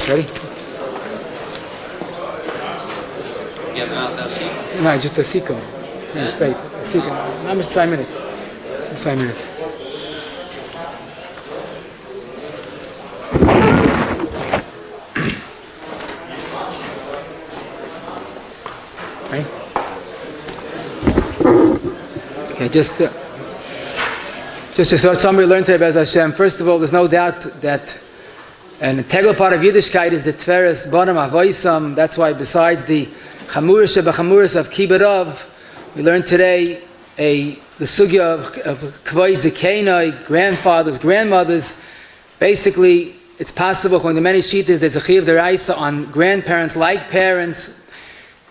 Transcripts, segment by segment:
Ready? Nein, just a Siko. Spät. Siko. Na, bis 2 Minuten. Bis 2 Minuten. Okay, just to start, somebody learned today, Bez Hashem. First of all, there's no doubt that an integral part of Yiddishkeit is the Tveres Bonam Avoisam. That's why, besides the Chamuris Shebachamuris of Kibbutz, we learned today the sugya of Kvoid Zekenai, grandfathers, grandmothers. Basically, it's possible, according to many shittas, there's a chiyuv deraisa on grandparents like parents.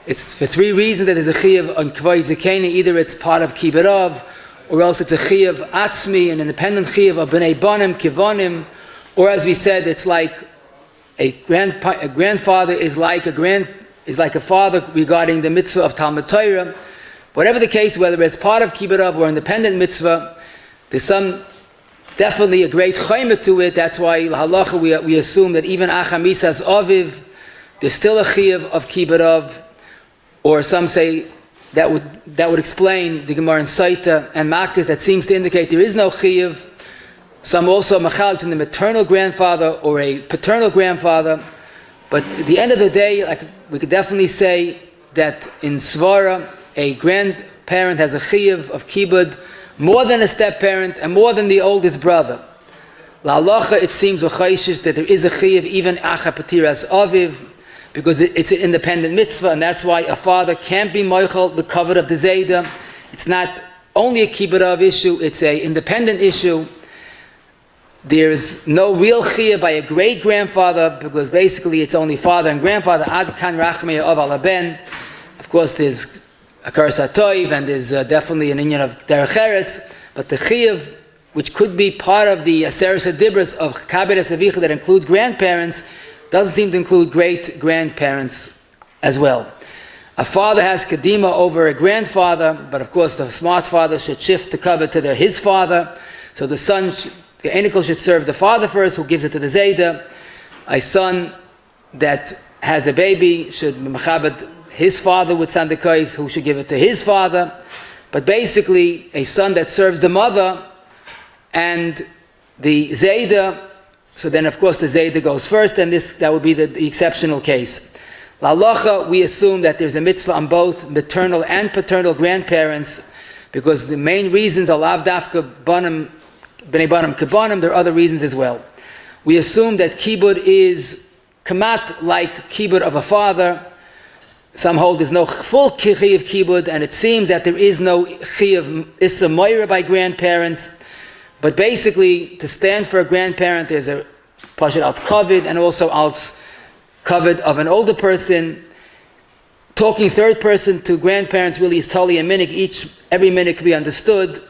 It's for 3 reasons that there's a chiyuv on Kvoid Zekenai. Either it's part of Kibbutz, or else it's a chiyuv atzmi, an independent chiyuv of Bnei Banim, Kivonim. Or as we said, it's like a grandfather is like a father regarding the mitzvah of Talmud Torah. Whatever the case, whether it's part of Kibbutz or independent mitzvah, there's definitely a great chayma to it. That's why halacha we assume that even achamisas aviv, there's still a chiyuv of Kibbutz. Or some say that would explain the Gemara in Saita and Makkas that seems to indicate there is no chiyuv. Some also machal between the maternal grandfather or a paternal grandfather. But at the end of the day, like we could definitely say that in Svara, a grandparent has a chiyuv of kibbud more than a step-parent and more than the oldest brother. La halacha, it seems that there is a chiyuv even acha patiras aviv, because it's an independent mitzvah, and that's why a father can't be moichel the covet of the zayda. It's not only a kibbud issue; it's an independent issue. There's no real chiyuv by a great-grandfather, because basically it's only father and grandfather. Ad kan rachmei of alaben. Of course, there's a karas hatoiv, and there's definitely an inyan of derech eretz. But the chiyuv, which could be part of the aseres hadibros of kabed asavicha that include grandparents, doesn't seem to include great-grandparents as well. A father has kadima over a grandfather, but of course the smart father should shift the covet to his father. So the son, the anikel should serve the father first, who gives it to the zayda. A son that has a baby should mechabed his father with sandakais, who should give it to his father. But basically, a son that serves the mother and the zayda, so then of course the zayda goes first, and that would be the exceptional case. La halacha, we assume that there's a mitzvah on both maternal and paternal grandparents, because the main reasons are lav dafka banim, bnei banim kabanim. There are other reasons as well. We assume that kibbud is kamat like kibbud of a father. Some hold there's no full chiyuv of kibbud, and it seems that there is no chiyuv issa moira by grandparents. But basically, to stand for a grandparent, there's a pashat als kavod, and also als kavod of an older person. Talking third person to grandparents really is totally a minhag. Every minhag can be understood.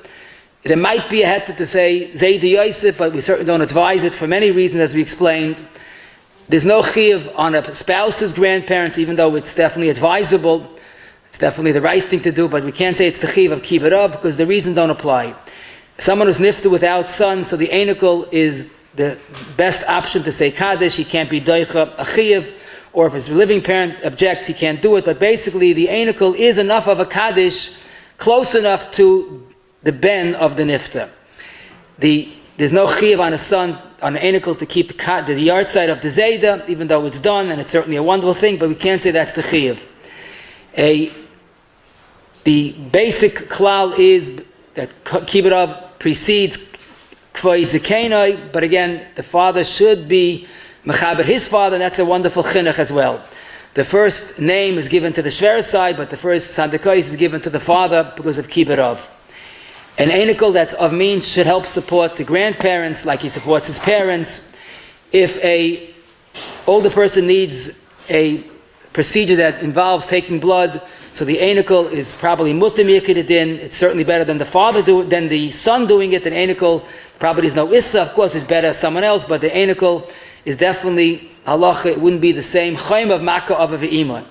There might be a heta to say Zaydi Yosef, but we certainly don't advise it for many reasons, as we explained. There's no chiyuv on a spouse's grandparents, even though it's definitely advisable. It's definitely the right thing to do, but we can't say it's the chiyuv of kibbud because the reasons don't apply. Someone who's nifta without sons, so the anikel is the best option to say kaddish. He can't be doicha a chiyuv, or if his living parent objects, he can't do it. But basically, the anikel is enough of a kaddish, close enough to the ben of the nifta. There's no chiyuv on a son, on an anikel, to keep the yard side of the zayda, even though it's done, and it's certainly a wonderful thing, but we can't say that's the chiyuv. The basic klal is that kibbud precedes kvoid zekenai, but again, the father should be mechaber his father, and that's a wonderful chinuch as well. The first name is given to the shver side, but the first sandakais is given to the father because of kibbud. An anikel that's of means should help support the grandparents like he supports his parents. If a older person needs a procedure that involves taking blood, so the anikel is probably mutam yekidin. It's certainly better than than the son doing it. An anikel probably is no issa. Of course, it's better as someone else, but the anikel is definitely halacha. It wouldn't be the same chayim of makkah of a ve'iman.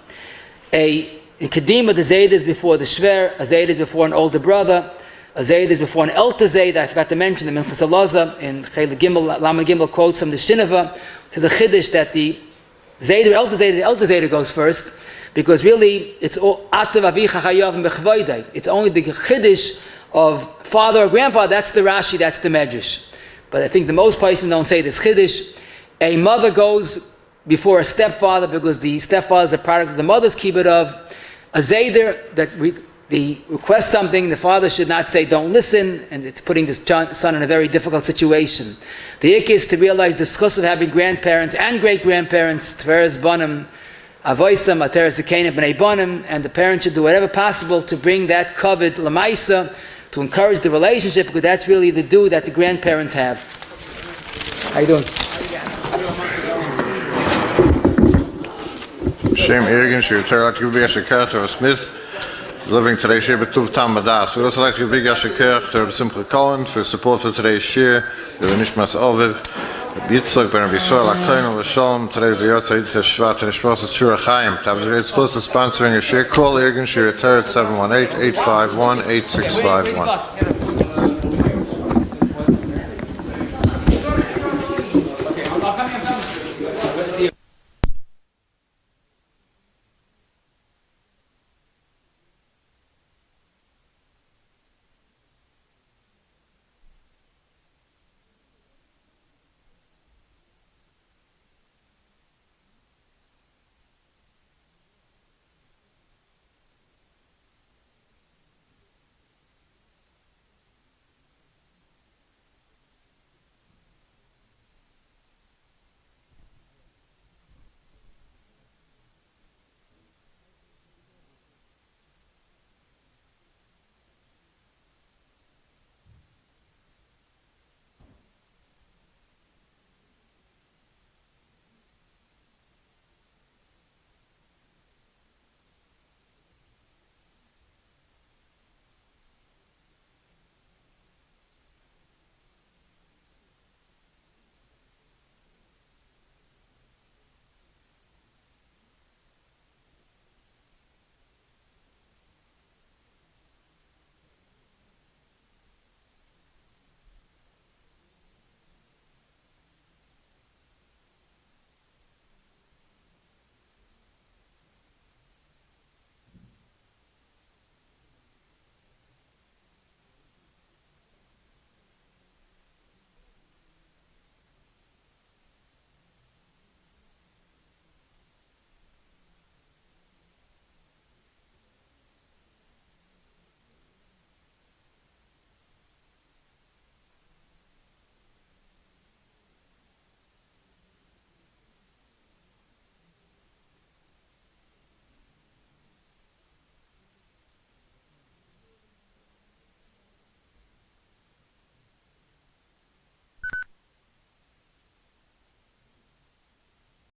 A in Kedima, the Zayd is before the Shver, a Zayd is before an older brother, a Zayd is before an Elta Zayd. I forgot to mention the Minchas Alaza in Chayla Gimel, Lama Gimel quotes from the Shinava. There's a Chiddush that the Zayd or Elta Zayd, the Elta Zayd goes first, because really it's all Atav Avicha Chayav and Bechvoidai. It's only the Chiddush of father or grandfather, that's the Rashi, that's the Medrash. But I think the most places don't say this Chiddush. A mother goes before a stepfather because the stepfather is a product of the mother's kibbut of. A Zayder that requests something, the father should not say don't listen, and it's putting this son in a very difficult situation. The ik is to realize the schus of having grandparents and great-grandparents, Tveres Banim, Avoisam, Ateres Ekenim, B'nai Banim, and the parent should do whatever possible to bring that covet Lamaisa, to encourage the relationship, because that's really the due that the grandparents have. How you doing? Shem Ergen, Shirter, like you be a Shekert Smith, living today's year, but Tuv Tam Badas. We also like to be a Shekert, Terb Simple Collins, for support for today's year, the Nishmas Oviv, Yitzhak, Ben Bisol, Akain, Shalom, today's the Yotzeit, Shvat, and Shmos, Shura Chaim. Tab the Red Schluss is sponsoring a share. Call Ergen, Shirter at 718-851-8651.